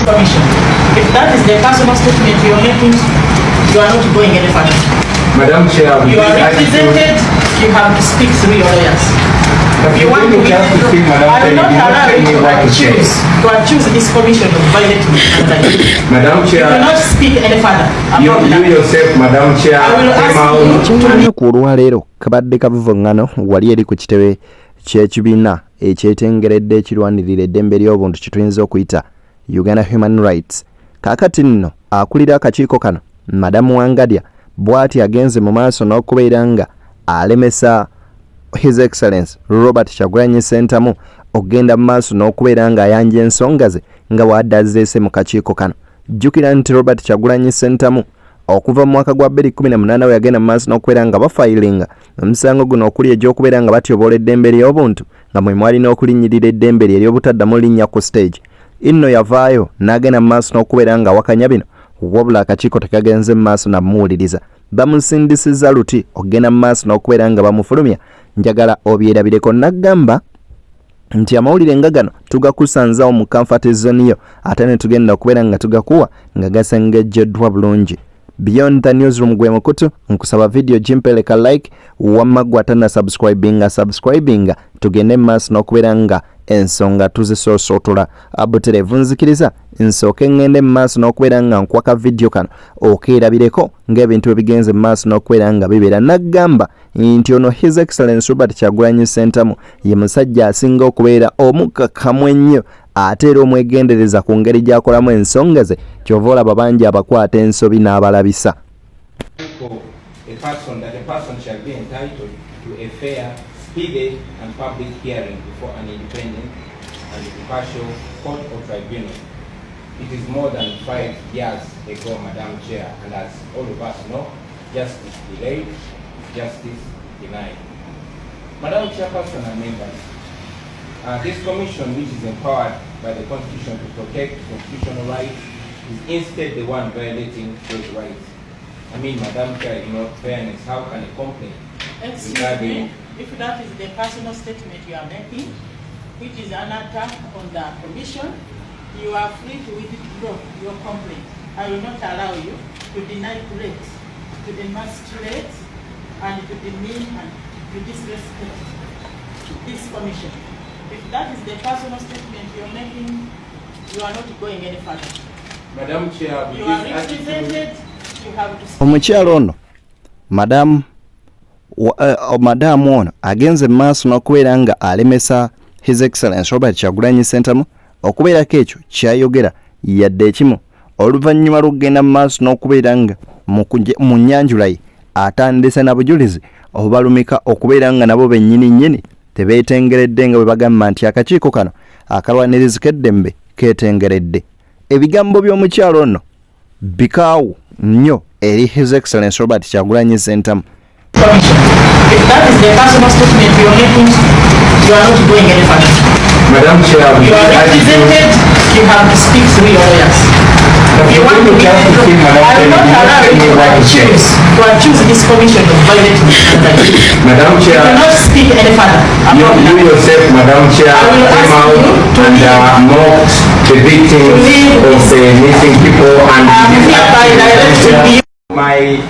Commission. If that is the personal statement you are making, you are not going any further. Madam Chair, you are represented, you have to speak through your lawyers. If you want to speak, I will not allow you to accuse this commission of violating Madam Chair, you will not speak any further. You yourself, Madam Chair, Kyano ku olwaleero kabadde kavuvungano wali eri ku kitebe ky'ekibiina ekyetengeredde ekirwanirira eddembe ly'obuntu kituyinza okuyita Uganda Human Rights. Kaakati nno akulira akakiiko kano Madamu Wangadya bw'ati agenze mu maaso n'okubeera nga alemesa His Excellency Robert Kyagulanyi Ssentamu okugenda mu maaso n'okubeera nga ayanja ensonga ze nga bw'adda azzeese mu kakiiko kano. Jjukira nti Robert Kyagulanyi Ssentamu okuva mu mwaka gwa 2018 we yagenda mu maaso n'okubeera nga bafayiringa omusango guno okuli egy'okubeera nga batyobola eddembe ly'obuntu nga mwe mwali n'okulinnyirira eddembe lye ery'obutaddamu linnya ku stage. Inno yavaayo n'agenda mu maaso n'okubeera nga wakanya bino wabula akakiiko tekagenze mu maaso namuwuliriza. Bamusindisizza luti okugenda mu maaso n'okubeera nga bamufulumya. Njagala obyerabireko n'agamba nti amawulire nga gano tugakusanzawo mu comfort zone yo ate ne tugenda okubeera nga tugakuwa nga gasengejjeddwa bulungi. Beyond the Newsroom gwe mukutu nkusaba video jimpeleka like wamma gwatana subscribing tugende maaso n'okubeera nga ensonga tuzisoosootula. Abuterevu nzikiriza nsooke ngende maaso n'okubeera nga nkwaka video kano okeerabireko ng'ebintu ebigenze maaso n'okubeera nga bibeera. N'agamba nti ono His Excellency Robert Kyagulanyi Ssentamu ye musajja asinga okubeera omukakamu ennyo ate era omwegendereza ku ngeri gy'akolamu ensonga ze kyova olaba bangi abakwata ensobi n'abalabisa. Speedy and public hearing before an independent and impartial court or tribunal. It is more than 5 years ago, Madam Chair, and as all of us know, justice delayed, justice denied. Madam Chairperson and members, this commission, which is empowered by the Constitution to protect constitutional rights, is instead the one violating those rights. I mean, Madam Chair, in all fairness, how can a complaint regarding... If that is the personal statement you are making, which is an attack on the commission, you are free to withdraw your complaint. I will not allow you to deny threats, to demonstrate, and to demean and to disrespect this commission. If that is the personal statement you are making, you are not going any further. Madam Chair, you are represented, you have to speak. Omukyalo ono, Madamu ono agenze maaso n'okubeera nga alemesa His Excellency Robert Kyagulanyi Ssentamu okubeerako ekyo kyayogera yadde ekimu oluvannyuma lw'okugenda mu maaso n'okubeera nga mu nnyanjula ye atandise na bujulizi obubalumika okubeera nga nabo bennyini tebeetengeredde nga bwe bagamba nti akakiiko kano akalwaniriza k'eddembe keetengeredde. Ebigambo by'omukyalo ono bikaawu nnyo eri His Excellency Robert Kyagulanyi Ssentamu. Commission. If that is the personal statement you are making, you are not going any further. Madam Chair, you are represented, you have to speak through your lawyers. If you want to I will not allow you to accuse this commission of violating Madam Chair, you cannot speak any further. You yourself, Madam Chair, came out and mocked the victims of the missing people and hereby directing you. My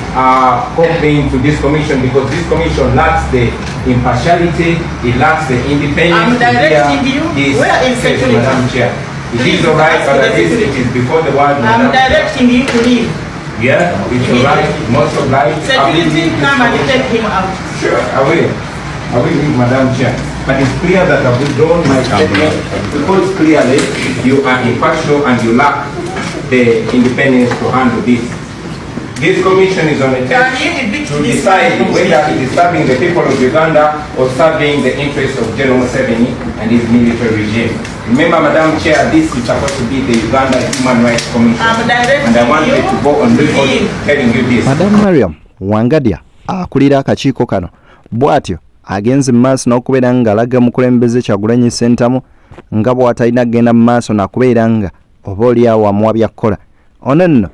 complaint to this commission, because this commission lacks the impartiality, it lacks the independence. I'm directing you. Where is security? Madam Chair. It is alright, but at least it is before the word. I'm directing you to leave. Yeah, it's alright. Most obliged. Security, come and take him out. Sure, I will leave, Madam Chair. But it's clear that I've withdrawn my statement because clearly you are impartial and you lack the independence to handle this. This commission is on a test to decide whether it is serving the people of Uganda or serving the interests of General Museveni and his military regime. Remember, Madam Chair, this is supposed to be the Uganda Human Rights Commission. And I wanted to go on record telling you this. Madam Mariam Wangadya akulira akakiiko kano bw'atyo agenze mu maaso n'okubeera nga alaga mukulembeze Kyagulanyi Ssentamu nga bw'atalina kugenda mu maaso n'akubeera nga oba oliawo amuwa byakkola. Ono nno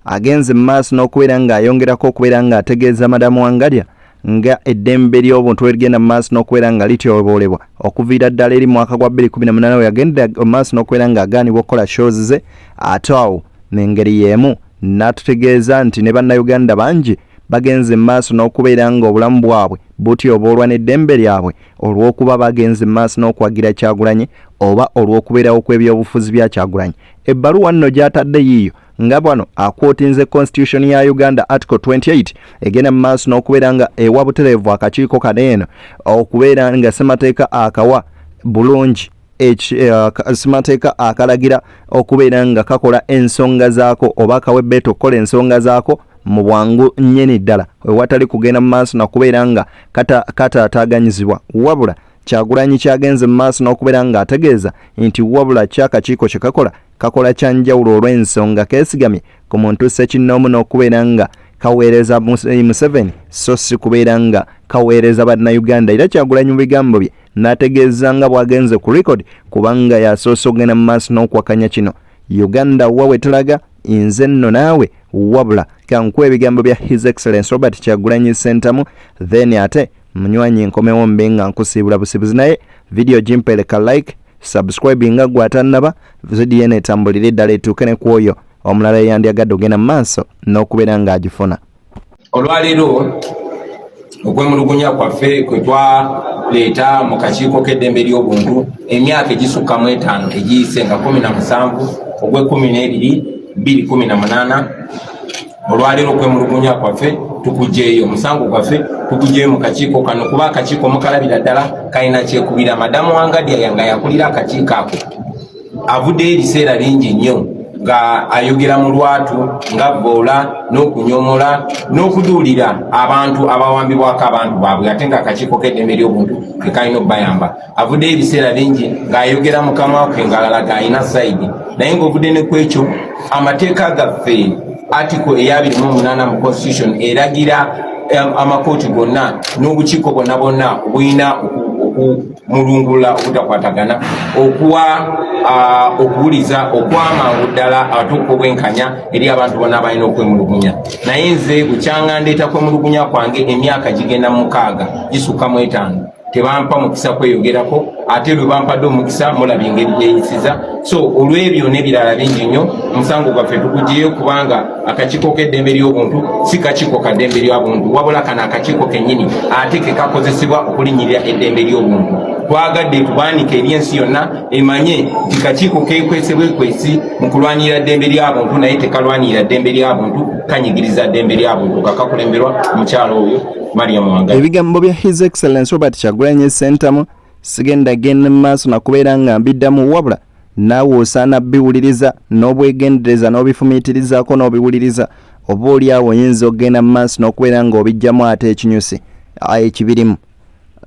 agenze mu maaso n'okubeera nga ayongerako okubeera nga ategeeza Madamu Wangadya nga eddembe ly'obuntu erigenda mu maaso n'okubeera nga lityobolebwa okuviira ddala eri mwaka gwa 2018 we yagenda mu maaso n'okubeera nga agaanibwa okukola shows ze ate awo n'engeri y'emu n'atutegeeza nti ne bannayuganda bangi bagenze mu maaso n'okubeera nga obulamu bwabwe butyoboolwa n'eddembe lyabwe olw'okuba bagenze mu maaso n'okwagira Kyagulanyi oba olw'okubeerawo kw'ebyobufuzi bya Kyagulanyi. Ebbaluwa nno gy'atadde yiiyo nga bwano akwotinze constitution ya Uganda article 28 egenda mu maaso n'okubeera nga ewa butereevu akakiiko kaneeno okubeera nga ssemateeka akawa bulungi ssemateeka akalagira okubeera nga kakola ensonga zaako oba kawebbeeto okukola ensonga zaako mu bwangu nnyini ddala ewatali kugenda mu maaso n'okubeera nga kataataaganyizibwa wabula Kyagulanyi kyagenze mu maaso n'okubeera nga ategeeza nti wabula kyakakiiko kye kakola kya njawulo olw'ensonga keesigamye ku muntu ssekinnoomu n'okubeera nga kaweereza Museveni so si kubeera nga kaweereza bannayuganda. Era Kyagulanyi mu bigambo bye n'ategeeza nga bw'agenze ku record kubanga yasoose okugenda mu maaso n'okwakanya kino. Uganda wa wetulaga nze nno naawe wabula kankuwa ebigambo bya His Excellency Robert Kyagulanyi Ssentamu then ate munywanyi nkomewo mbe nga nkusiibula busibuzi naye video gimpeleka like subscribe nga gwatannaba video eno etambulire ddala etuuke ne ku oyo omulala yandyagadde ogenda mu maaso n'okubeera ng'agifuna. Olwaleero okwemulugunya kwaffe kwe twaleeta mu kakiiko k'eddembe ly'obuntu emyaka egisukka mu 5 egiyise nga 17 ogw'e12 2018 olwaleero okwemulugunya kwaffe tukujeeyo omusango gwaffe tukujeeyo mu kakiiko kano kuba akakiiko mukalabira ddala kalina kyekubira. Madamu Wangadya yanga yakulira akakiiko ako avuddeyo ebiseera bingi nnyo nga ayogera mu lwatu nga boola n'okunyomola n'okuduulira abantu abawambibwako abantu baabwe ate nga akakiiko k'eddembe ly'obuntu ke kalina okubayamba. Avuddeyo ebiseera bingi ng'ayogera mu kamwa ke ng'alalaga alina sayidi naye ng'ovudde ne ku ekyo amateeka gaffe article eya 28 mu constitution eragira amakooti gonna n'obukiiko bonna bulina okumulungula obutakwatagana okuwa okuwuliza okwamangu ddala ate okubwenkanya eri abantu bonna balina okwemulugunya. Naye nze bukyanga ndeeta kwemulugunya kwange emyaka gigenda mu 6 gisukka mu 5 tebampa mukisa kweyogerako ate lwe bampadde omukisa mulaba engeri gyeyisiza. So olw'ebyo n'ebirala bingi nnyo omusango gwaffe tukugiyeyo kubanga akakiiko k'eddembe ly'obuntu si kakiiko kaddembe ly'obuntu wabula kana akakiiko kennyini ate ke kakozesebwa okulinnyirira eddembe ly'obuntu. Twagadde tubaanike eri ensi yonna emanye nti kakiiko keekwese bwekwesi mu kulwanirira ddembe ly'abuntu naye tekalwanirira ddembe ly'abuntu kanyigiriza ddembe ly'abuntu kakakulemberwa mukyalo oyo Mariam Wangadya. Ebigambo bya His Excellency Robert Kyagulanyi Ssentamu sigenda genda mu maaso nakubeera nga mbiddamu wabula naawe osaana biwuliriza n'obwegendereza n'obifumiitirizaako n'obiwuliriza oba oli awo oyinza okugenda mu maaso n'okubeera nga obijjamu ate ekinyusi ekibirimu.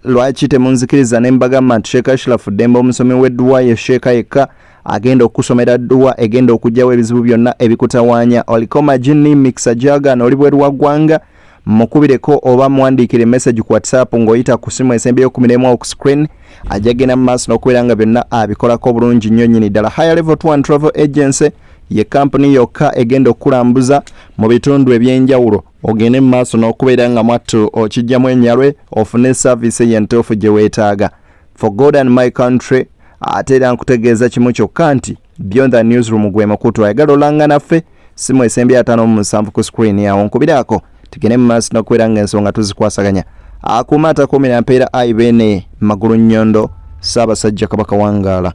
Lwaki temunzikiriza ne mbagamba nti Sheikh Ashraf Demba omusomi w'edduwa ye Sheikh yekka agenda okusomera dduwa egenda okugyawo ebizibu byonna ebikutawaanya. Oliko majini mixa jagana oli bweru wa ggwanga mukubireko oba muwandiikire message ku WhatsApp ng'oyita ku simu esembeyo 11 ku screen ajagenda mu maaso n'okubeera nga byonna abikolako bulungi nnyo nnyini ddala. Higher Level 1 Travel Agency ye kampuni yokka egenda okukulambuza mu bitundu ebyenjawulo ogende mu maaso n'okubeera nga mwattu okijjamu ennyalwe ofune service y'entuufu gye weetaaga. For God and my country ate era nkutegeeza kimu kyokka nti Beyond the Newsroom gwe mukutu ayagala olanga naffe simu esembeyo 57 ku screen yawo nkubirako tugende mu maaso n'okubeera nga ensonga tuzikwasaganya. Akuuma atakuumira mpeera ayi beene magulu nnyondo Ssaabasajja Kabaka Wangaala.